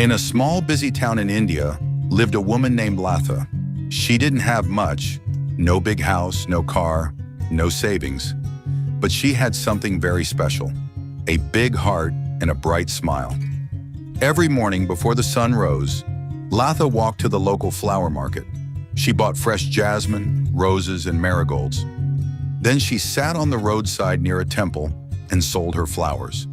In a small, busy town in India lived a woman named Latha. She didn't have much, no big house, no car, no savings. But she had something very special, a big heart and a bright smile. Every morning before the sun rose, Latha walked to the local flower market. She bought fresh jasmine, roses, and marigolds. Then she sat on the roadside near a temple and sold her flowers.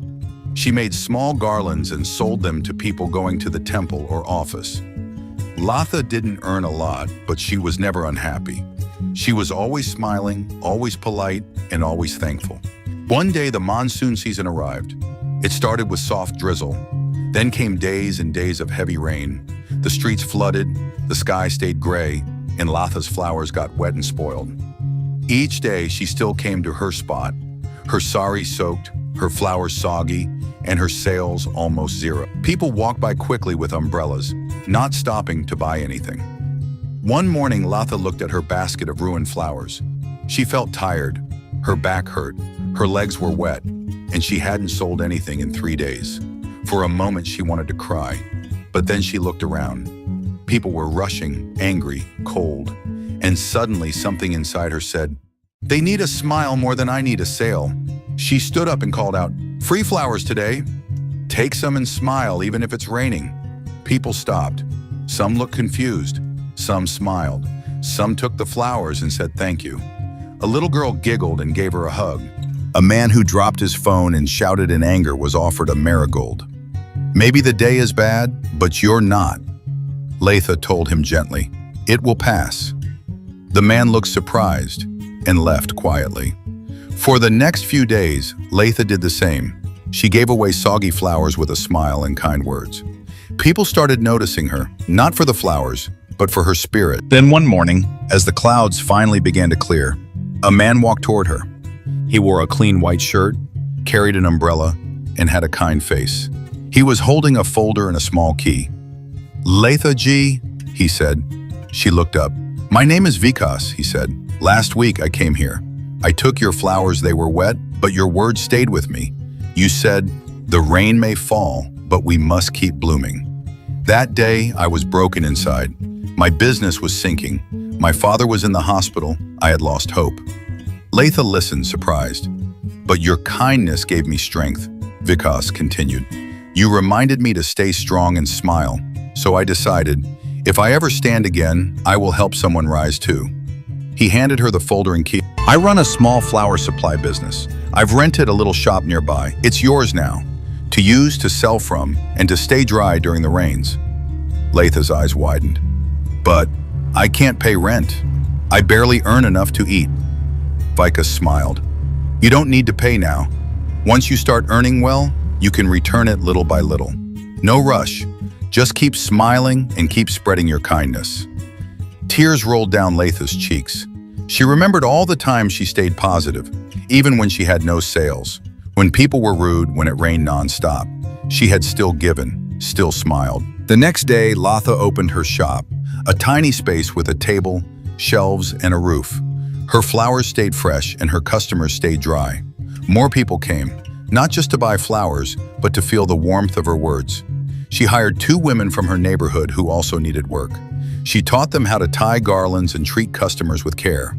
She made small garlands and sold them to people going to the temple or office. Latha didn't earn a lot, but she was never unhappy. She was always smiling, always polite, and always thankful. One day the monsoon season arrived. It started with soft drizzle. Then came days and days of heavy rain. The streets flooded, the sky stayed gray, and Latha's flowers got wet and spoiled. Each day she still came to her spot, her sari soaked, her flowers soggy, and her sales almost zero. People walked by quickly with umbrellas, not stopping to buy anything. One morning, Latha looked at her basket of ruined flowers. She felt tired, her back hurt, her legs were wet, and she hadn't sold anything in 3 days. For a moment, she wanted to cry, but then she looked around. People were rushing, angry, cold, and suddenly something inside her said, "They need a smile more than I need a sale." She stood up and called out, "Free flowers today. Take some and smile even if it's raining." People stopped. Some looked confused. Some smiled. Some took the flowers and said thank you. A little girl giggled and gave her a hug. A man who dropped his phone and shouted in anger was offered a marigold. "Maybe the day is bad, but you're not," Latha told him gently. "It will pass." The man looked surprised and left quietly. For the next few days, Latha did the same. She gave away soggy flowers with a smile and kind words. People started noticing her, not for the flowers, but for her spirit. Then one morning, as the clouds finally began to clear, a man walked toward her. He wore a clean white shirt, carried an umbrella, and had a kind face. He was holding a folder and a small key. "Latha ji," he said. She looked up. "My name is Vikas," he said. "Last week I came here. I took your flowers, they were wet, but your words stayed with me. You said, 'The rain may fall, but we must keep blooming.' That day, I was broken inside. My business was sinking. My father was in the hospital. I had lost hope." Latha listened, surprised. "But your kindness gave me strength," Vikas continued. "You reminded me to stay strong and smile. So I decided, if I ever stand again, I will help someone rise too." He handed her the folder and key. "I run a small flower supply business. I've rented a little shop nearby. It's yours now, to use, to sell from, and to stay dry during the rains." Latha's eyes widened. "But I can't pay rent. I barely earn enough to eat." Vikas smiled. "You don't need to pay now. Once you start earning well, you can return it little by little. No rush. Just keep smiling and keep spreading your kindness." Tears rolled down Latha's cheeks. She remembered all the times she stayed positive, even when she had no sales. When people were rude, when it rained nonstop, she had still given, still smiled. The next day, Latha opened her shop, a tiny space with a table, shelves, and a roof. Her flowers stayed fresh and her customers stayed dry. More people came, not just to buy flowers, but to feel the warmth of her words. She hired 2 women from her neighborhood who also needed work. She taught them how to tie garlands and treat customers with care.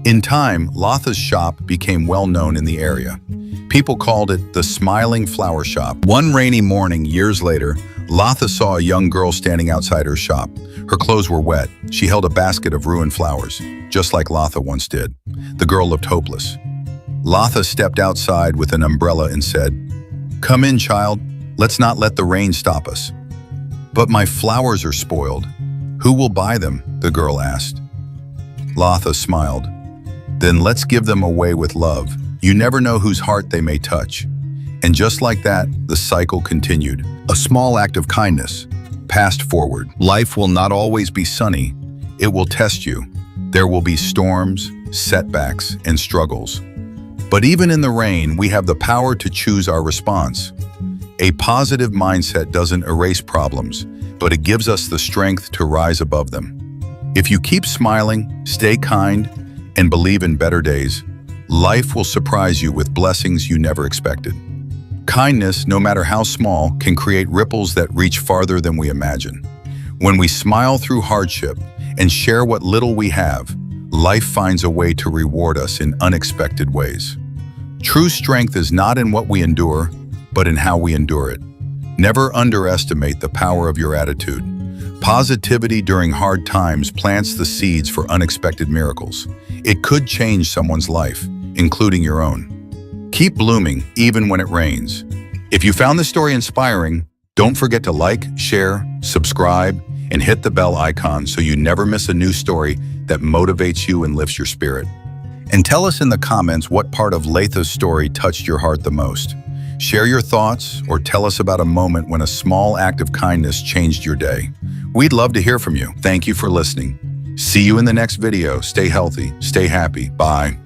In time, Latha's shop became well known in the area. People called it the Smiling Flower Shop. One rainy morning, years later, Latha saw a young girl standing outside her shop. Her clothes were wet. She held a basket of ruined flowers, just like Latha once did. The girl looked hopeless. Latha stepped outside with an umbrella and said, "Come in, child. Let's not let the rain stop us." "But my flowers are spoiled. Who will buy them?" the girl asked. Latha smiled. "Then let's give them away with love. You never know whose heart they may touch." And just like that, the cycle continued. A small act of kindness, passed forward. Life will not always be sunny. It will test you. There will be storms, setbacks, and struggles. But even in the rain, we have the power to choose our response. A positive mindset doesn't erase problems, but it gives us the strength to rise above them. If you keep smiling, stay kind, and believe in better days, life will surprise you with blessings you never expected. Kindness, no matter how small, can create ripples that reach farther than we imagine. When we smile through hardship and share what little we have, life finds a way to reward us in unexpected ways. True strength is not in what we endure, but in how we endure it. Never underestimate the power of your attitude. Positivity during hard times plants the seeds for unexpected miracles. It could change someone's life, including your own. Keep blooming even when it rains. If you found this story inspiring, don't forget to like, share, subscribe, and hit the bell icon so you never miss a new story that motivates you and lifts your spirit. And tell us in the comments what part of Latha's story touched your heart the most. Share your thoughts or tell us about a moment when a small act of kindness changed your day. We'd love to hear from you. Thank you for listening. See you in the next video. Stay healthy, stay happy. Bye.